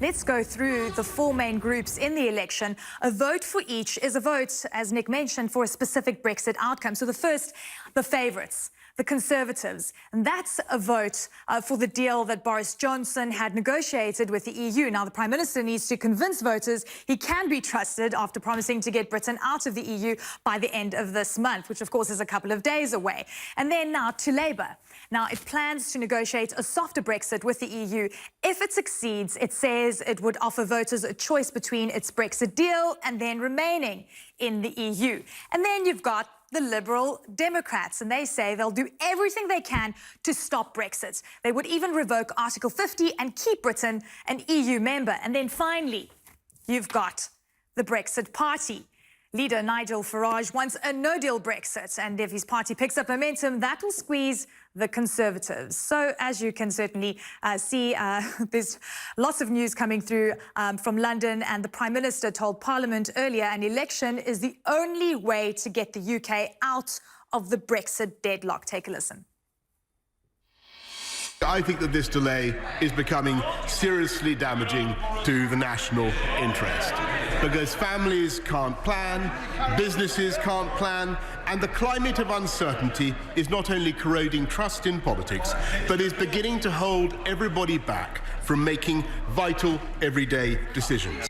Let's go through the four main groups in the election. A vote for each is a vote, as Nick mentioned, for a specific Brexit outcome. So the first, the favourites, the Conservatives. And that's a vote for the deal that Boris Johnson had negotiated with the EU. Now, the Prime Minister needs to convince voters he can be trusted after promising to get Britain out of the EU by the end of this month, which, of course, is a couple of days away. And then now to Labour. Now, it plans to negotiate a softer Brexit with the EU. If it succeeds, it says it would offer voters a choice between its Brexit deal and then remaining in the EU. And then you've got the Liberal Democrats, and they say they'll do everything they can to stop Brexit. They would even revoke Article 50 and keep Britain an EU member. And then finally, you've got the Brexit Party. Leader Nigel Farage wants a no-deal Brexit, and if his party picks up momentum, that will squeeze the Conservatives. So, as you can certainly see, there's lots of news coming through from London, and the Prime Minister told Parliament earlier an election is the only way to get the UK out of the Brexit deadlock. Take a listen. I think that this delay is becoming seriously damaging to the national interest because families can't plan, businesses can't plan, and the climate of uncertainty is not only corroding trust in politics, but is beginning to hold everybody back from making vital everyday decisions.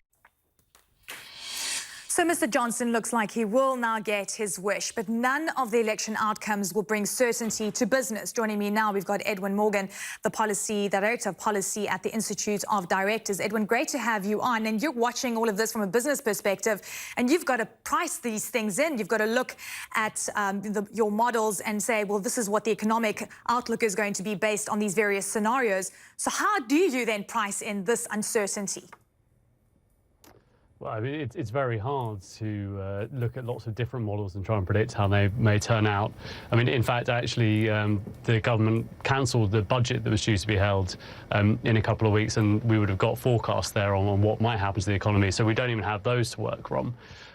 So Mr. Johnson looks like he will now get his wish, but none of the election outcomes will bring certainty to business. Joining me now, we've got Edwin Morgan, the Director of Policy at the Institute of Directors. Edwin, great to have you on. And you're watching all of this from a business perspective, and you've got to price these things in. You've got to look at your models and say, well, this is what the economic outlook is going to be based on these various scenarios. So how do you then price in this uncertainty? Well, I mean, it's very hard to look at lots of different models and try and predict how they may turn out. I mean, in fact, actually, the government cancelled the budget that was due to be held in a couple of weeks, and we would have got forecasts there on what might happen to the economy. So we don't even have those to work from.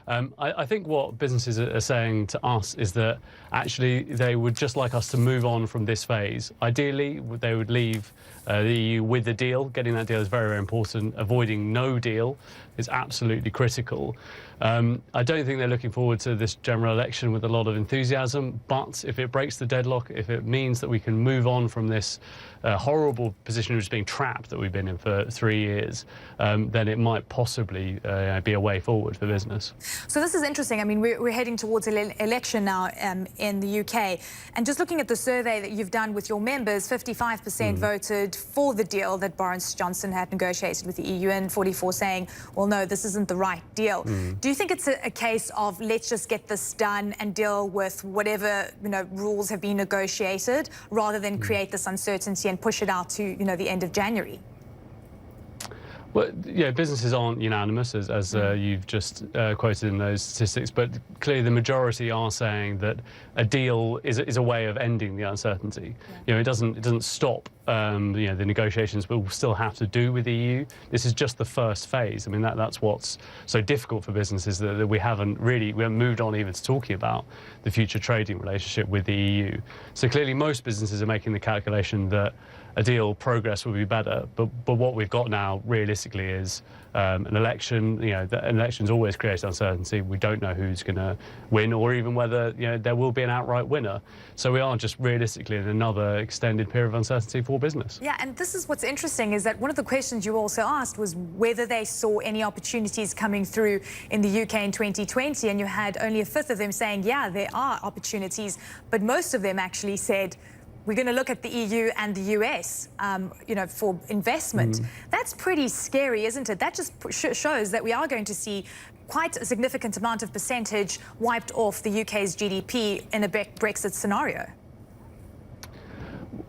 I think what businesses are saying to us is that actually they would just like us to move on from this phase. Ideally, they would leave the EU with the deal. Getting that deal is very, very important. Avoiding no deal is absolutely critical. I don't think they're looking forward to this general election with a lot of enthusiasm, but if it breaks the deadlock, if it means that we can move on from this horrible position of just being trapped that we've been in for 3 years, then it might possibly be a way forward for business. So this is interesting. I mean, we're heading towards an election now in the UK. And just looking at the survey that you've done with your members, 55% voted for the deal that Boris Johnson had negotiated with the EU, and 44% saying, well, no, this isn't the right deal. Do you think it's a case of let's just get this done and deal with whatever, rules have been negotiated rather than create this uncertainty and push it out to, the end of January? Well, yeah, businesses aren't unanimous, as you've just quoted in those statistics, but clearly the majority are saying that a deal is a way of ending the uncertainty. Yeah. It doesn't stop the negotiations we'll still have to do with the EU. This is just the first phase. I mean, that's what's so difficult for businesses, that we haven't moved on even to talking about the future trading relationship with the EU. So clearly most businesses are making the calculation that a deal progress will be better, but what we've got now realistically is an election. An election's always creates uncertainty. We don't know who's going to win, or even whether there will be an outright winner. So we are just realistically in another extended period of uncertainty for business. Yeah, and this is what's interesting, is that one of the questions you also asked was whether they saw any opportunities coming through in the UK in 2020, and you had only a fifth of them saying, yeah, there are opportunities, but most of them actually said, we're going to look at the EU and the US, for investment. That's pretty scary, isn't it? That just shows that we are going to see quite a significant amount of percentage wiped off the UK's GDP in a Brexit scenario.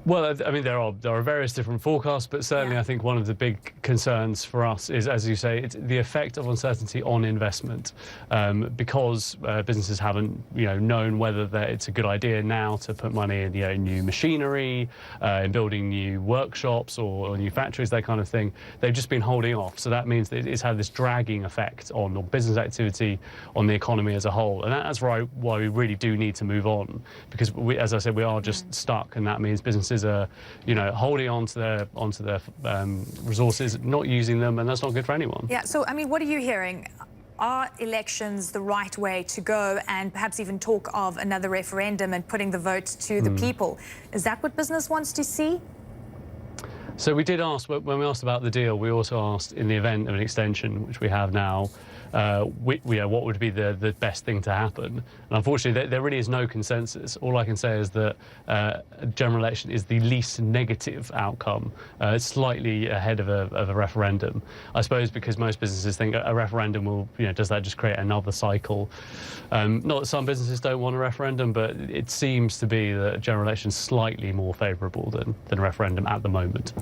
Well, I mean, there are various different forecasts, but certainly I think one of the big concerns for us is, as you say, it's the effect of uncertainty on investment, because businesses haven't, known whether it's a good idea now to put money in, new machinery, in building new workshops or new factories, that kind of thing. They've just been holding off. So that means that it's had this dragging effect on business activity, on the economy as a whole, and that's why we really do need to move on, because as I said, we are just stuck, and that means businesses businesses are, you know, holding on to their resources, not using them, and that's not good for anyone. Yeah, so, I mean, what are you hearing? Are elections the right way to go, and perhaps even talk of another referendum and putting the vote to the people? Is that what business wants to see? So we did ask, when we asked about the deal, we also asked in the event of an extension, which we have now, what would be the best thing to happen? And unfortunately, there really is no consensus. All I can say is that a general election is the least negative outcome, slightly ahead of a referendum. I suppose because most businesses think a referendum will, you know, does that just create another cycle? Not that some businesses don't want a referendum, but it seems to be that a general election is slightly more favourable than a referendum at the moment.